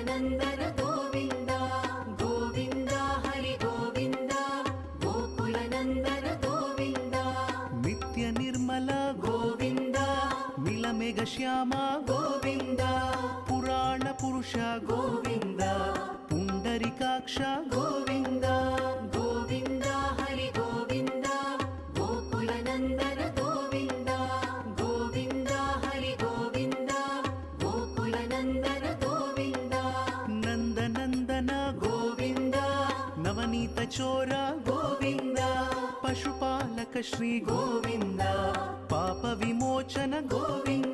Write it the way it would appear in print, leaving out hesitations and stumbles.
गोकुलनन्दन गोविन्द गोविन्द हरि गोविन्द गोकुलनन्दन गोविन्द नित्य निर्मल गोविन्द नीलमेघ श्याम गोविन्द पुराण पुरुष गोविन्द पुण्डरीकाक्ष गोविन्द गोविन्द हरि गोविन्द गोकुलनन्दन गोविन्द गोविन्द हरि गोविन्द गोकुलनन्दन गोविन्द नन्दनन्दन गोविन्द नवनीत चोर गोविन्द पशुपालक श्री गोविन्द पाप विमोचन गोविन्द